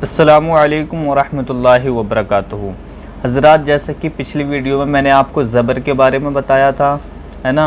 अस्सलामुअलैकुम वरहमतुल्लाहि वबरकातुहू। हज़रात, जैसे कि पिछली वीडियो में मैंने आपको ज़बर के बारे में बताया था, है ना।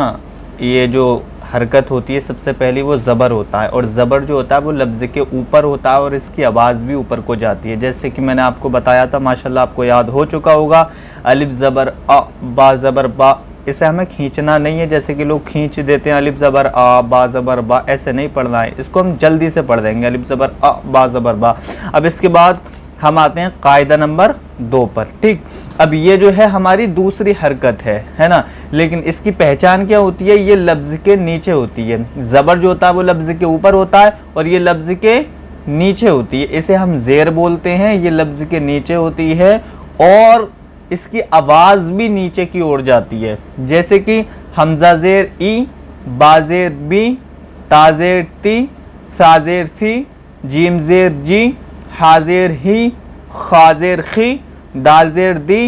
ये जो हरकत होती है सबसे पहली वो ज़बर होता है, और ज़बर जो होता है वो लफ्ज़ के ऊपर होता है और इसकी आवाज़ भी ऊपर को जाती है। जैसे कि मैंने आपको बताया था, माशाल्लाह आपको याद हो चुका होगा, अलिफ ज़बर अ, बा ज़बर बा। इसे हमें खींचना नहीं है, जैसे कि लोग खींच देते हैं अलिफ ज़बर आ बा ज़बर बा, ऐसे नहीं पढ़ना है। इसको हम जल्दी से पढ़ देंगे, अलिफ ज़बर अ बा ज़बर बा। अब इसके बाद हम आते हैं कायदा नंबर 2 पर। ठीक, अब ये जो है हमारी दूसरी हरकत है ना। लेकिन इसकी पहचान क्या होती है, ये लफ्ज़ के नीचे होती है। ज़बर जो होता है वो लफ्ज़ के ऊपर होता है और ये लफ्ज़ के नीचे होती है। इसे हम ज़ेर बोलते हैं, ये लफ्ज़ के नीचे होती है और इसकी आवाज़ भी नीचे की ओर जाती है। जैसे कि हमज़ा ज़ेर ई, बा ज़ेर बी, ता ज़ेर ती, सा ज़ेर थी, जीम ज़ेर जी, हा ज़ेर ही, खा ज़ेर खी, दाल ज़ेर दी,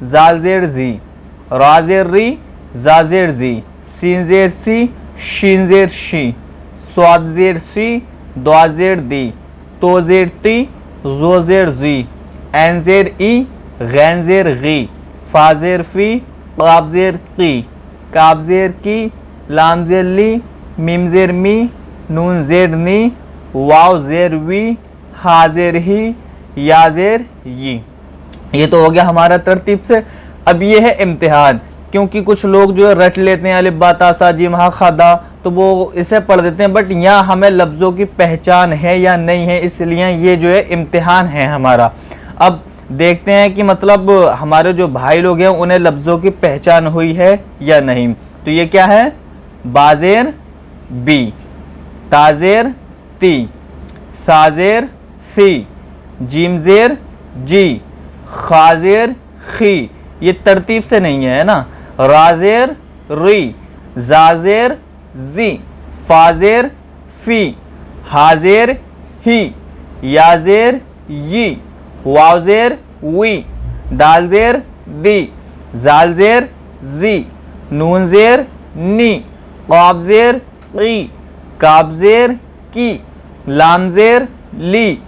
जाल ज़ेर जी, रा ज़ेर री, जा ज़ेर जी, सीन ज़ेर सी, शीन ज़ेर शी, स्वाद ज़ेर सी, दुआ ज़ेर दी, तो ज़ेर ती, जो ज़ेर जी, ऐन ज़ेर ई, गैन ज़ेर गी, फा ज़ेर फ़ी, क़ाफ ज़ेर की, काफ ज़ेर की, लाम ज़ेर ली, मीम ज़ेर मी, नून ज़ेर नी, वाव ज़ेर वी, हा ज़ेर ही, या ज़ेर यी। ये तो हो गया हमारा तरतीब से। अब ये है इम्तिहान, क्योंकि कुछ लोग जो है रट लेते हैं अलिफ बा ता सा जीम हा खा दा, तो वो इसे पढ़ देते हैं, बट यहाँ हमें लफ्ज़ों की पहचान है या नहीं है, इसलिए ये जो है इम्तिहान है हमारा। अब देखते हैं कि मतलब हमारे जो भाई लोग हैं उन्हें लफ्ज़ों की पहचान हुई है या नहीं। तो ये क्या है, बाज़ेर बी, ताज़ेर ती, साज़ेर सी, जीम ज़ेर जी, खाज़ेर खी। ये तरतीब से नहीं है ना। राज़ेर री, जाज़ेर जी, फाज़ेर फ़ी, हाज़ेर ही, याज़ेर यी, वाज़ेर वी, दाल ज़ेर दी, जाल ज़ेर जी, नून ज़ेर नी, क़ाफ ज़ेर की, काफ ज़ेर की, लाम ज़ेर ली,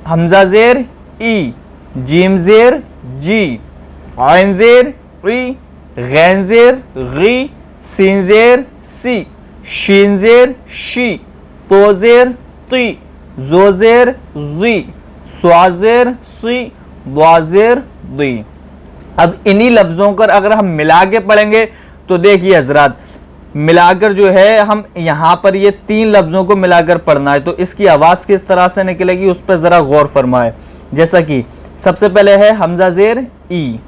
हमज़ा ज़ेर ई, जीम ज़ेर जी, ऐन ज़ेर ई, गैन ज़ेर गी, सीन ज़ेर सी, शीन ज़ेर शी, तो ज़ेर ती, जो ज़ेर जी, स्वा ज़ेर सी, दुआ ज़ेर दी। अब इन्हीं लफ्ज़ों को अगर हम मिला के पढ़ेंगे तो देखिए हज़रात, मिलाकर जो है हम यहाँ पर ये 3 लफ्ज़ों को मिलाकर पढ़ना है, तो इसकी आवाज़ किस तरह से निकलेगी उस पर ज़रा गौर फरमाए। जैसा कि सबसे पहले है हमज़ा ज़ेर ई,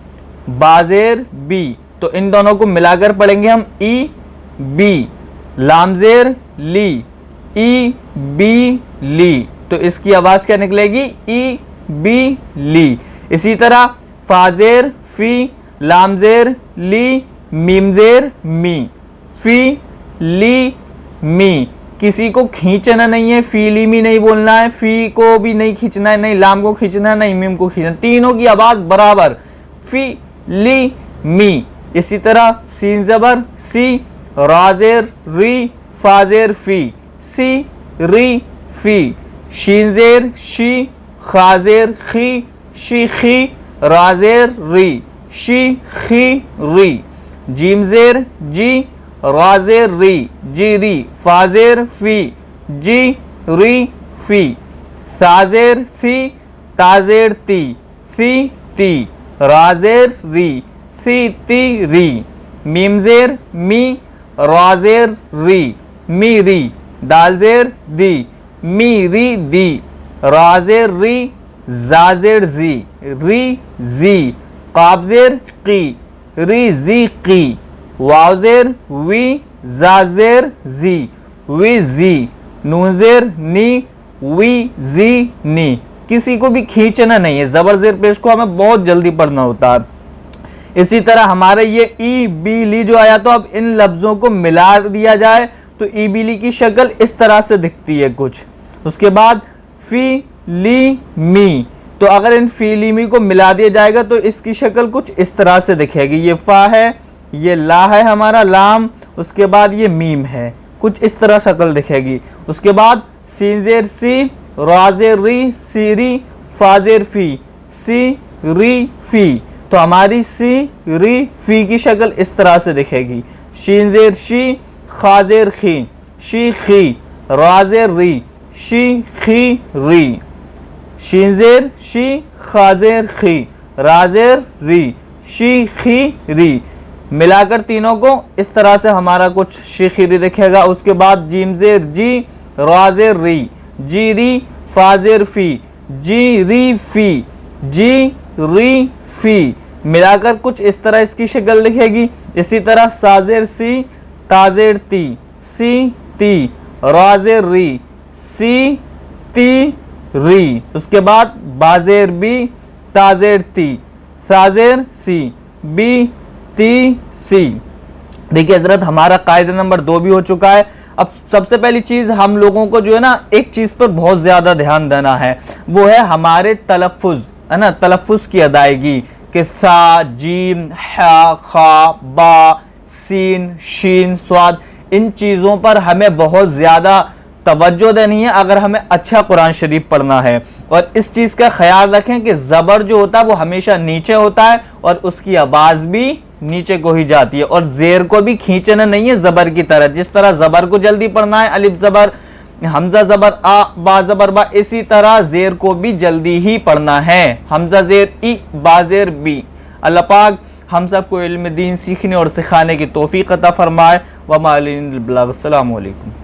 बा ज़ेर बी, तो इन दोनों को मिलाकर पढ़ेंगे हम ई बी, लाम ज़ेर ली, ई बी ली, तो इसकी आवाज़ क्या निकलेगी, ई बी ली। इसी तरह फाज़ेर फ़ी, लाम ज़ेर ली, मीम ज़ेर मी, फ़ी ली मी। किसी को खींचना नहीं है, फ़ी ली मी नहीं बोलना है, फ़ी को भी नहीं खींचना है, नहीं लाम को खींचना है, नहीं मीम को खींचना, तीनों की आवाज़ बराबर, फ़ी ली मी। इसी तरह सीन ज़बर सी, रा ज़ेर री, फा ज़ेर फ़ी, सी री फ़ी, शीन ज़ेर शी, खा ज़ेर खी, शी खी, रा ज़ेर री, शी खी री, जीम ज़ेर जी, रा ज़ेर री, जी री, फा ज़ेर फ़ी, जी री फ़ी, सा ज़ेर सी, ता ज़ेर ती, सी ती, रा ज़ेर री, सी ती री, मीम ज़ेर मी, रा ज़ेर री, मी री, दाल ज़ेर दी, मी री दी, रा ज़ेर री, जा ज़ेर जी, री जी, क़ाफ ज़ेर की, री जी की, वाव ज़ेर वी, जा ज़ेर जी, वी जी, नून ज़ेर नी, वी जी नी। किसी को भी खींचना नहीं है, ज़बर ज़ेर पेश को हमें बहुत जल्दी पढ़ना होता है। इसी तरह हमारे ये ई बी ली जो आया, तो अब इन लफ्ज़ों को मिला दिया जाए तो ई बी ली की शक्ल इस तरह से दिखती है कुछ। उसके बाद फ़ी ली मी, तो अगर इन फ़ी ली मी को मिला दिया जाएगा तो इसकी शक्ल कुछ इस तरह से दिखेगी। ये फ़ा है, ये ला है हमारा लाम, उसके बाद ये मीम है, कुछ इस तरह शक्ल दिखेगी। उसके बाद सीन ज़ेर सी, रा ज़ेर री, सीरी, फाजेर फी, सी री फी। तो हमारी सी री फी की शक्ल इस तरह से दिखेगी। शीन जेर शी, खाजेर खी, शी खी, राजेर री, शी खी री। शीन जेर शी, खाजेर खी, राजेर री, शी खी री। मिलाकर तीनों को इस तरह से हमारा कुछ शीखीरी दिखेगा। उसके बाद जीम जेर जी, राजेर री, जी री, फाजेर फी, जी री फी, जी री फी। मिलाकर कुछ इस तरह इसकी शक्ल दिखेगी। इसी तरह साजेर सी, ताजेर ती, सी ती, राजेर री, सी ती री। उसके बाद बाजेर बी, ताजेर ती, साजेर सी, बी ती सी। देखिए हजरत हमारा कायदा नंबर 2 भी हो चुका है। अब सबसे पहली चीज हम लोगों को जो है ना एक चीज पर बहुत ज्यादा ध्यान देना है, वो है हमारे तलफ़ुज़, है ना, तलफ़ुज़ की अदायगी कि सा, जीम, हा, खा, बा, सीन, शीन, स्वाद, इन चीज़ों पर हमें बहुत ज़्यादा तवज्जो देनी है अगर हमें अच्छा कुरान शरीफ पढ़ना है। और इस चीज़ का ख्याल रखें कि ज़बर जो होता है वो हमेशा नीचे होता है और उसकी आवाज़ भी नीचे को ही जाती है, और ज़ेर को भी खींचना नहीं है ज़बर की तरह। जिस तरह ज़बर को जल्दी पढ़ना है, अलिफ ज़बर, हमज़ा ज़बर आ, बा ज़बर बा, इसी तरह ज़ेर को भी जल्दी ही पढ़ना है। हमज़ा ज़ेर ई, बा ज़ेर बी। अल्लाह पाक हम सबको इल्म दीन सीखने और सिखाने की तौफीक अता फरमाए। व मा अलैना इल्लल बलाग। अस्सलामु अलैकुम।